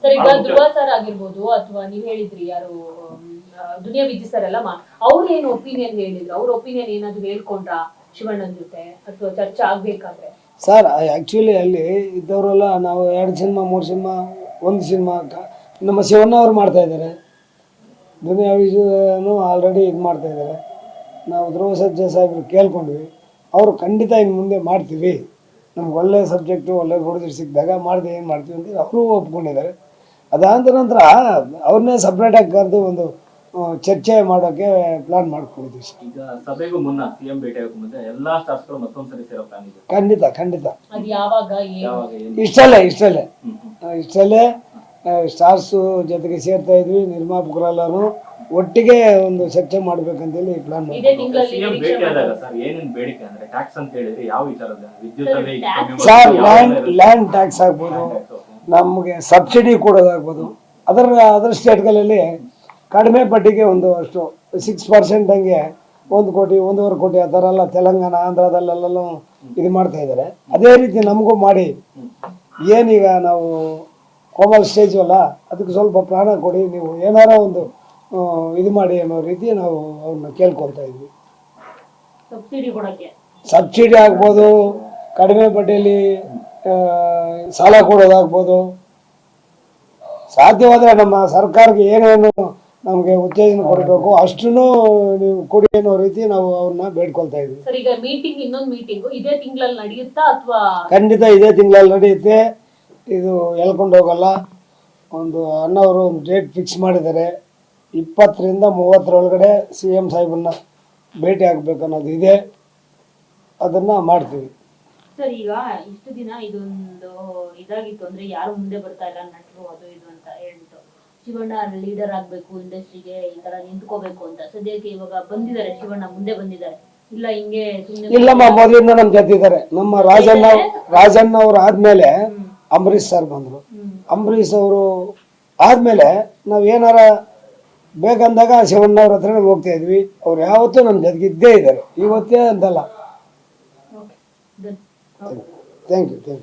Sir ಈಗ ಧ್ರುವ sir ಆಗಿರ್ಬೋದು ಅಥವಾ ನೀವ್ ಹೇಳಿದ್ರಿ ಯಾರು ದುನಿಯಾ ವಿಜಿ ಸರ್ ಎಲ್ಲ ಅವ್ರು ಏನ್ ಒಪಿನಿಯನ್ ಹೇಳಿದ್ರು, ಅವ್ರ ಒಪಿನಿಯನ್ ಏನಾದ್ರು ಹೇಳ್ಕೊಂಡ್ರ ಶಿವಣ್ಣನ ಜೊತೆ ಅಥವಾ ಚರ್ಚೆ ಆಗ್ಬೇಕಾದ್ರೆ? ಸರ್ ಆ್ಯಕ್ಚುಲಿ ಅಲ್ಲಿ ಇದ್ದವರೆಲ್ಲ ನಾವು 2 ಸಿನಿಮಾ 3 ಸಿನಿಮಾ 1 ಸಿನಿಮಾ ನಮ್ಮ ಶಿವಣ್ಣ ಅವ್ರು ಮಾಡ್ತಾಯಿದ್ದಾರೆ, ದುನಿಯಾ ವಿಜಯನು ಆಲ್ರೆಡಿ ಇದು ಮಾಡ್ತಾಯಿದ್ದಾರೆ. ನಾವು ಧ್ರುವ ಸರ್ಜಾ ಸಾಹೇಬ್ರು ಕೇಳ್ಕೊಂಡ್ವಿ, ಅವರು ಖಂಡಿತ ಇನ್ನು ಮುಂದೆ ಮಾಡ್ತೀವಿ, ನಮ್ಗೆ ಒಳ್ಳೆ ಸಬ್ಜೆಕ್ಟು ಒಳ್ಳೆ ಪ್ರೊಡ್ಯೂಸರ್ ಸಿಕ್ಕಿದಾಗ ಮಾಡಿದೆ ಏನು ಮಾಡ್ತೀವಿ ಅಂತ ಅವರು ಒಪ್ಕೊಂಡಿದ್ದಾರೆ. ಅದಾದ ನಂತರ ಅವ್ರನ್ನೇ ಸಪ್ರೇಟಾಗಿ ಕರೆದು ಒಂದು ಚರ್ಚೆ ಮಾಡೋಕ್ಕೆ ಪ್ಲಾನ್ ಮಾಡ್ಕೊಂಡಿದ್ವಿ ಸರ್. ಈಗ ಸಭೆಗೂ ಮುನ್ನ ಸಿಎಂ ಭೇಟಿ ಆಗೋಕೆ ಮುಂದೆ ಎಲ್ಲಾ ಸ್ಟಾರ್ಸ್ಗಳು ಮತ್ತೊಂದ್ಸರಿ ಸೇರೋ ಪ್ಲಾನ್ ಇದೆ? ಖಂಡಿತ ಅದು ಯಾವಾಗ ಇಷ್ಟಲ್ಲೇ ಸ್ಟಾರ್ಸು ಜೊತೆಗೆ ಸೇರ್ತಾ ಇದ್ವಿ, ನಿರ್ಮಾಪಕರೆಲ್ಲರೂ ಒಟ್ಟಿಗೆ ಒಂದು ಚರ್ಚೆ ಮಾಡ್ಬೇಕಂತೇಳಿ ಪ್ಲಾನ್ ಮಾಡಿದ್ವಿ. ಸಿಎಂ ಭೇಟಿ ಆದಾಗ ಸರ್ ಏನೇನು ಬೇಡಿಕೆ ಅಂದ್ರೆ ಟ್ಯಾಕ್ಸ್ ಅಂತ ಹೇಳಿದ್ರೆ ಯಾವ ವಿಚಾರದ? ವಿದ್ಯುತ್ ಅಲ್ಲಿ ಸರ್ ಲ್ಯಾಂಡ್ ಟ್ಯಾಕ್ಸ್ ಆಗ್ಬೋದು, ನಮಗೆ ಸಬ್ಸಿಡಿ ಕೊಡೋದಾಗ್ಬೋದು, ಅದರ ಸ್ಟೇಟ್ಗಳಲ್ಲಿ ಕಡಿಮೆ ಬಡ್ಡಿಗೆ ಒಂದು ಅಷ್ಟು 6% ಹಂಗೆ 1 ಕೋಟಿ 1.5 ಕೋಟಿ ಆ ಥರ ಎಲ್ಲ ತೆಲಂಗಾಣ ಆಂಧ್ರದಲ್ಲೆಲ್ಲ ಇದು ಮಾಡ್ತಾ ಇದ್ದಾರೆ. ಅದೇ ರೀತಿ ನಮಗೂ ಮಾಡಿ, ಏನೀಗ ನಾವು ಕೋಮಲ್ ಸ್ಟೇಜು ಅಲ್ಲ, ಅದಕ್ಕೆ ಸ್ವಲ್ಪ ಪ್ರಾಣ ಕೊಡಿ, ನೀವು ಏನಾರ ಒಂದು ಇದು ಮಾಡಿ ಅನ್ನೋ ರೀತಿ ನಾವು ಅವ್ರನ್ನ ಕೇಳ್ಕೊತಾ ಇದ್ವಿ. ಸಬ್ಸಿಡಿ ಆಗ್ಬೋದು, ಕಡಿಮೆ ಬಡ್ಡಿಯಲ್ಲಿ ಸಾಲ ಕೊಡೋದಾಗ್ಬೋದು, ಸಾಧ್ಯವಾದರೆ ನಮ್ಮ ಸರ್ಕಾರಕ್ಕೆ ಏನೇನು ನಮಗೆ ಉತ್ತೇಜನ ಕೊಡಬೇಕು ಅಷ್ಟನ್ನು ನೀವು ಕೊಡಿ ಅನ್ನೋ ರೀತಿ ನಾವು ಅವ್ರನ್ನ ಬೇಡ್ಕೊಳ್ತಾ ಇದ್ವಿ. ಸರ್ ಈಗ ಮೀಟಿಂಗ್ ಇನ್ನೊಂದು ಮೀಟಿಂಗು ಇದೇ ತಿಂಗಳಲ್ಲಿ ನಡೆಯುತ್ತಾ ಅಥವಾ? ಖಂಡಿತ ಇದೇ ತಿಂಗಳಲ್ಲಿ ನಡೆಯುತ್ತೆ, ಇದು ಎಳ್ಕೊಂಡು ಹೋಗಲ್ಲ. ಒಂದು ಅಣ್ಣವರು ಒಂದು ಡೇಟ್ ಫಿಕ್ಸ್ ಮಾಡಿದ್ದಾರೆ, 20ರಿಂದ 30 CM ಸಾಹೇಬನ್ನ ಭೇಟಿ ಆಗಬೇಕು ಅನ್ನೋದು ಇದೆ, ಅದನ್ನು ಮಾಡ್ತೀವಿ. ಸರ್ ಈಗ ಇಷ್ಟು ದಿನ ಇದೊಂದು ಇದಾಗಿತ್ತು ಅಂದ್ರೆ ಯಾರು ಮುಂದೆ ಬರ್ತಾ ಇಲ್ಲ ನಟರು ಅದು ಇದು ಅಂತ ಹೇಳ್ಬಿಟ್ಟು, ಶಿವಣ್ಣ ಲೀಡರ್ ಆಗ್ಬೇಕು ಇಂಡಸ್ಟ್ರಿಗೆ, ಈ ತರ ನಿಂತ್ಕೋಬೇಕು ಅಂತ. ಸದ್ಯಕ್ಕೆ ಇವಾಗ ಬಂದಿದ್ದಾರೆ, ಶಿವಣ್ಣ ಮುಂದೆ ಬಂದಿದ್ದಾರೆ, ಇಲ್ಲ ಹಿಂಗೆ ಇಲ್ಲಮ್ಮ ಮೊದಲಿಂದ ನಮ್ ಜೊತೆ ನಮ್ಮ ರಾಜಣ್ಣ ಅವ್ರು ಆದ್ಮೇಲೆ ಅಂಬರೀಶ್ ಸರ್ ಬಂದ್ರು. ಅಂಬರೀಶ್ ಅವರು ಆದ್ಮೇಲೆ ನಾವ್ ಏನಾರ ಬೇಕಂದಾಗ ಶಿವಣ್ಣ ಅವ್ರ ಹತ್ರನೇ ಹೋಗ್ತಾ ಇದ್ವಿ. ಅವ್ರು ಯಾವತ್ತೂ ನಮ್ ಜೊತೆಗೆ ಇದ್ದೇ ಇದ್ದಾರೆ, ಇವತ್ತೇ ಅಂತಲ್ಲ. Thank you.